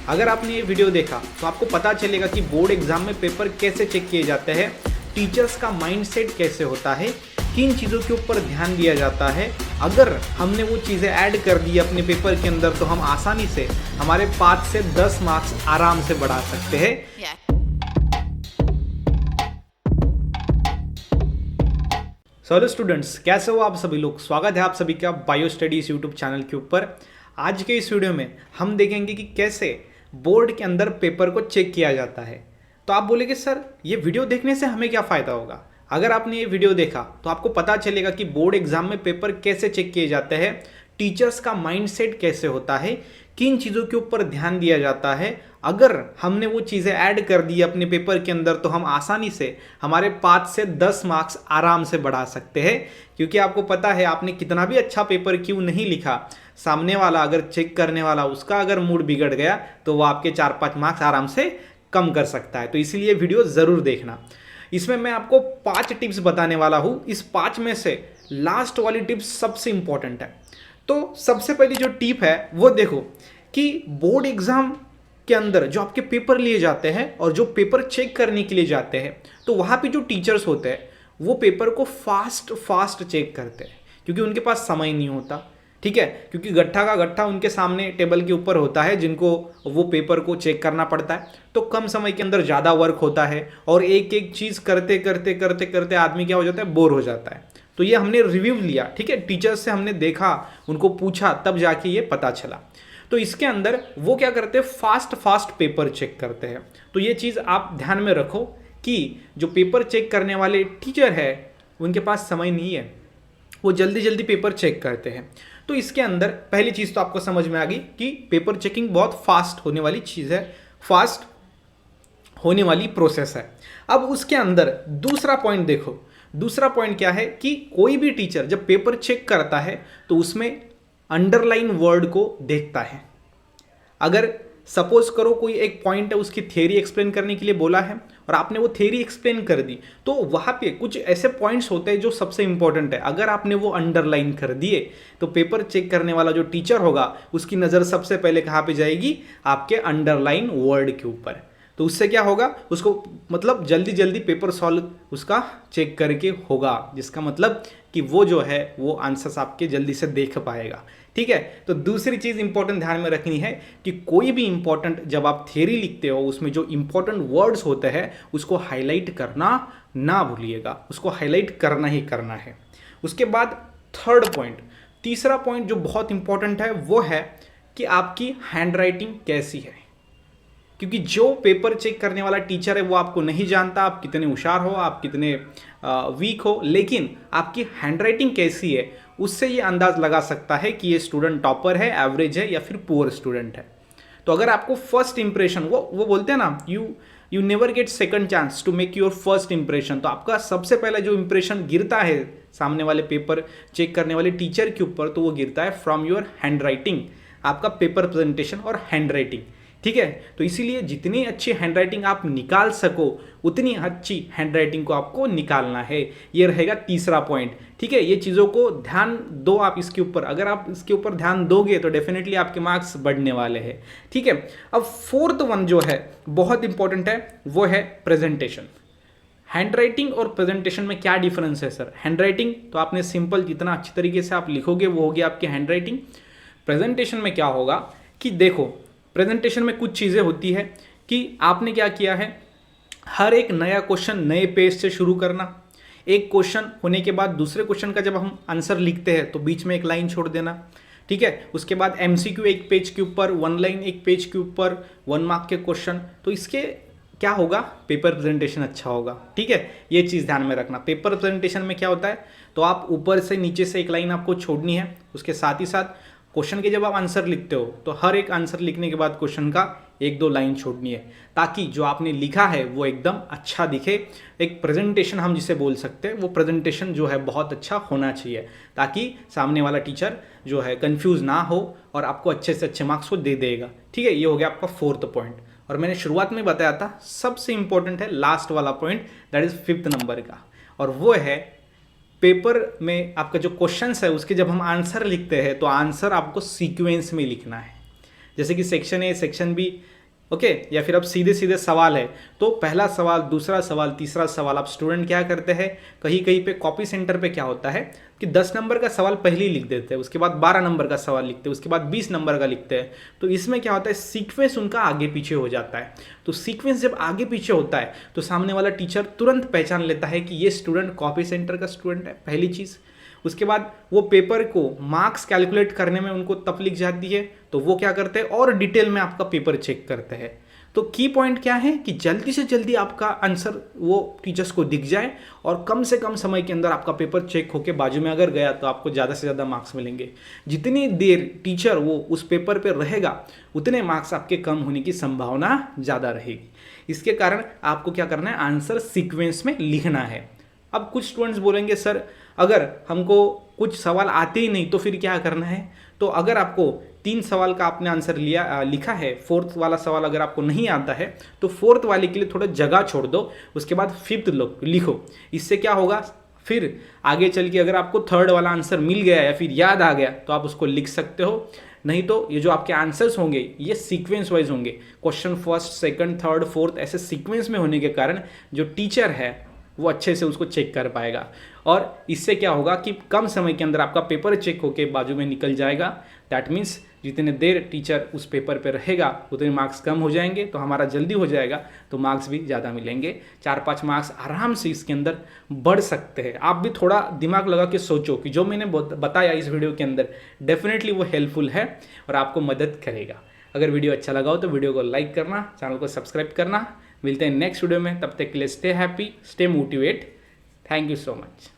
अगर आपने ये वीडियो देखा तो आपको पता चलेगा कि बोर्ड एग्जाम में पेपर कैसे चेक किए जाते हैं, टीचर्स का माइंडसेट कैसे होता है, किन चीज़ों के ऊपर ध्यान दिया जाता है। अगर हमने वो चीज़ें ऐड कर दी अपने पेपर के अंदर तो हम आसानी से हमारे 5 से 10 मार्क्स आराम से बढ़ा सकते हैं। हेलो स्टूडेंट्स, कैसे हो आप सभी लोग। स्वागत है आप सभी का बायो स्टडीज यूट्यूब चैनल के ऊपर। आज के इस वीडियो में हम देखेंगे कि कैसे बोर्ड के अंदर पेपर को चेक किया जाता है। तो आप बोलेंगे सर ये वीडियो देखने से हमें क्या फ़ायदा होगा। अगर आपने ये वीडियो देखा तो आपको पता चलेगा कि बोर्ड एग्जाम में पेपर कैसे चेक किए जाते हैं, टीचर्स का माइंडसेट कैसे होता है, किन चीज़ों के ऊपर ध्यान दिया जाता है। अगर हमने वो चीज़ें ऐड कर दी अपने पेपर के अंदर तो हम आसानी से हमारे 5 से 10 मार्क्स आराम से बढ़ा सकते हैं। क्योंकि आपको पता है आपने कितना भी अच्छा पेपर क्यों नहीं लिखा, सामने वाला अगर चेक करने वाला उसका अगर मूड बिगड़ गया तो वो आपके 4-5 मार्क्स आराम से कम कर सकता है। तो इसीलिए वीडियो ज़रूर देखना। इसमें मैं आपको 5 टिप्स बताने वाला हूँ। इस 5 में से लास्ट वाली टिप्स सबसे इंपॉर्टेंट है। तो सबसे पहली जो टिप है वो देखो कि बोर्ड एग्जाम के अंदर जो आपके पेपर लिए जाते हैं और जो पेपर चेक करने के लिए जाते हैं तो वहाँ पे जो टीचर्स होते हैं वो पेपर को फास्ट चेक करते हैं, क्योंकि उनके पास समय नहीं होता। ठीक है, क्योंकि गट्ठा का गट्ठा उनके सामने टेबल के ऊपर होता है जिनको वो पेपर को चेक करना पड़ता है। तो कम समय के अंदर ज़्यादा वर्क होता है और एक एक चीज़ करते करते करते करते आदमी क्या हो जाता है, बोर हो जाता है। तो ये हमने रिव्यू लिया, ठीक है, टीचर्स से हमने देखा, उनको पूछा, तब जाके ये पता चला। तो इसके अंदर वो क्या करते हैं, फास्ट पेपर चेक करते हैं। तो ये चीज़ आप ध्यान में रखो कि जो पेपर चेक करने वाले टीचर है उनके पास समय नहीं है, वो जल्दी जल्दी पेपर चेक करते हैं। तो इसके अंदर पहली चीज़ तो आपको समझ में आ गई कि पेपर चेकिंग बहुत फास्ट होने वाली चीज़ है, फास्ट होने वाली प्रोसेस है। अब उसके अंदर दूसरा पॉइंट देखो, दूसरा पॉइंट क्या है कि कोई भी टीचर जब पेपर चेक करता है तो उसमें अंडरलाइन वर्ड को देखता है। अगर सपोज करो कोई एक पॉइंट है, उसकी थ्योरी एक्सप्लेन करने के लिए बोला है और आपने वो थ्योरी एक्सप्लेन कर दी, तो वहाँ पे कुछ ऐसे पॉइंट्स होते हैं जो सबसे इंपॉर्टेंट है। अगर आपने वो अंडरलाइन कर दिए तो पेपर चेक करने वाला जो टीचर होगा उसकी नज़र सबसे पहले कहाँ पे जाएगी, आपके अंडरलाइन वर्ड के ऊपर। तो उससे क्या होगा, उसको मतलब जल्दी जल्दी पेपर सॉल्व उसका चेक करके होगा, जिसका मतलब कि वो जो है वो आंसर्स आपके जल्दी से देख पाएगा। ठीक है, तो दूसरी चीज़ इंपॉर्टेंट ध्यान में रखनी है कि कोई भी इंपॉर्टेंट जब आप थ्योरी लिखते हो उसमें जो इंपॉर्टेंट वर्ड्स होते हैं उसको हाईलाइट करना ना भूलिएगा, उसको हाईलाइट करना ही करना है। उसके बाद थर्ड पॉइंट, तीसरा पॉइंट जो बहुत इंपॉर्टेंट है वो है कि आपकी हैंडराइटिंग कैसी है। क्योंकि जो पेपर चेक करने वाला टीचर है वो आपको नहीं जानता आप कितने होशियार हो, आप कितने वीक हो, लेकिन आपकी हैंडराइटिंग कैसी है उससे ये अंदाज लगा सकता है कि ये स्टूडेंट टॉपर है, एवरेज है या फिर पुअर स्टूडेंट है। तो अगर आपको फर्स्ट इंप्रेशन, वो बोलते हैं ना, you never get second chance to make your first impression. तो आपका सबसे पहला जो इंप्रेशन गिरता है सामने वाले पेपर चेक करने वाले टीचर के ऊपर तो वो गिरता है फ्रॉम योर हैंडराइटिंग, आपका पेपर प्रेजेंटेशन और हैंडराइटिंग। ठीक है, तो इसीलिए जितनी अच्छी हैंडराइटिंग आप निकाल सको उतनी अच्छी हैंडराइटिंग को आपको निकालना है। ये रहेगा तीसरा पॉइंट। ठीक है, ये चीज़ों को ध्यान दो आप इसके ऊपर। अगर आप इसके ऊपर ध्यान दोगे तो डेफिनेटली आपके मार्क्स बढ़ने वाले हैं। ठीक है, अब फोर्थ वन जो है बहुत इंपॉर्टेंट है वो है प्रेजेंटेशन। हैंडराइटिंग और प्रेजेंटेशन में क्या डिफरेंस है सर। हैंडराइटिंग तो आपने सिंपल जितना अच्छी तरीके से आप लिखोगे वो होगी आपकी हैंडराइटिंग। प्रेजेंटेशन में क्या होगा कि देखो, प्रेजेंटेशन में कुछ चीज़ें होती है कि आपने क्या किया है, हर एक नया क्वेश्चन नए पेज से शुरू करना। एक क्वेश्चन होने के बाद दूसरे क्वेश्चन का जब हम आंसर लिखते हैं तो बीच में एक लाइन छोड़ देना। ठीक है, उसके बाद एमसीक्यू एक पेज के ऊपर, वन लाइन एक पेज के ऊपर, 1 मार्क के क्वेश्चन। तो इसके क्या होगा, पेपर प्रेजेंटेशन अच्छा होगा। ठीक है, ये चीज़ ध्यान में रखना। पेपर प्रेजेंटेशन में क्या होता है, तो आप ऊपर से नीचे से एक लाइन आपको छोड़नी है, उसके साथ ही साथ क्वेश्चन के जब आप आंसर लिखते हो तो हर एक आंसर लिखने के बाद क्वेश्चन का 1-2 लाइन छोड़नी है, ताकि जो आपने लिखा है वो एकदम अच्छा दिखे। एक प्रेजेंटेशन हम जिसे बोल सकते हैं, वो प्रेजेंटेशन जो है बहुत अच्छा होना चाहिए, ताकि सामने वाला टीचर जो है कंफ्यूज ना हो और आपको अच्छे से अच्छे मार्क्स को दे देगा। ठीक है, ये हो गया आपका फोर्थ पॉइंट। और मैंने शुरुआत में बताया था सबसे इंपॉर्टेंट है लास्ट वाला point, that is 5th number का, और वो है पेपर में आपका जो क्वेश्चंस है उसके जब हम आंसर लिखते हैं तो आंसर आपको सीक्वेंस में लिखना है। जैसे कि section A, section B, okay, या फिर अब सीधे सीधे सवाल है तो पहला सवाल, दूसरा सवाल, तीसरा सवाल आप स्टूडेंट क्या करते हैं, कहीं कहीं पे कॉपी सेंटर पे क्या होता है कि 10 नंबर का सवाल पहले ही लिख देते हैं, उसके बाद 12 नंबर का सवाल लिखते हैं, उसके बाद 20 नंबर का लिखते हैं। तो इसमें क्या होता है, सीक्वेंस उनका आगे पीछे हो जाता है। तो सीक्वेंस जब आगे पीछे होता है तो सामने वाला टीचर तुरंत पहचान लेता है कि ये स्टूडेंट कॉपी सेंटर का स्टूडेंट है, पहली चीज़। उसके बाद वो पेपर को मार्क्स कैलकुलेट करने में उनको तकलीफ जाती है, तो वो क्या करते हैं और डिटेल में आपका पेपर चेक करते हैं। तो की पॉइंट क्या है कि जल्दी से जल्दी आपका आंसर वो टीचर्स को दिख जाए और कम से कम समय के अंदर आपका पेपर चेक होके बाजू में अगर गया तो आपको ज़्यादा से ज़्यादा मार्क्स मिलेंगे। जितनी देर टीचर वो उस पेपर पे रहेगा उतने मार्क्स आपके कम होने की संभावना ज़्यादा रहेगी। इसके कारण आपको क्या करना है, आंसर सीक्वेंस में लिखना है। अब कुछ स्टूडेंट्स बोलेंगे सर अगर हमको कुछ सवाल आते ही नहीं तो फिर क्या करना है। तो अगर आपको 3 सवाल का आपने आंसर लिखा है, 4th वाला सवाल अगर आपको नहीं आता है तो 4th वाले के लिए थोड़ा जगह छोड़ दो, उसके बाद 5th लिखो। इससे क्या होगा, फिर आगे चल के अगर आपको 3rd वाला आंसर मिल गया या फिर याद आ गया तो आप उसको लिख सकते हो। नहीं तो ये जो आपके आंसर्स होंगे ये सीक्वेंस वाइज होंगे, question first, second, third, fourth ऐसे सीक्वेंस में होने के कारण जो टीचर है वो अच्छे से उसको चेक कर पाएगा। और इससे क्या होगा कि कम समय के अंदर आपका पेपर चेक होके बाजू में निकल जाएगा। दैट मीन्स जितने देर टीचर उस पेपर पे रहेगा उतने मार्क्स कम हो जाएंगे, तो हमारा जल्दी हो जाएगा तो मार्क्स भी ज़्यादा मिलेंगे। 4-5 मार्क्स आराम से इसके अंदर बढ़ सकते हैं। आप भी थोड़ा दिमाग लगा के सोचो कि जो मैंने बताया इस वीडियो के अंदर डेफिनेटली वो हेल्पफुल है और आपको मदद करेगा। अगर वीडियो अच्छा लगा हो तो वीडियो को लाइक करना, चैनल को सब्सक्राइब करना। मिलते हैं नेक्स्ट वीडियो में, तब तक के लिए stay happy, stay motivate. Thank you so much.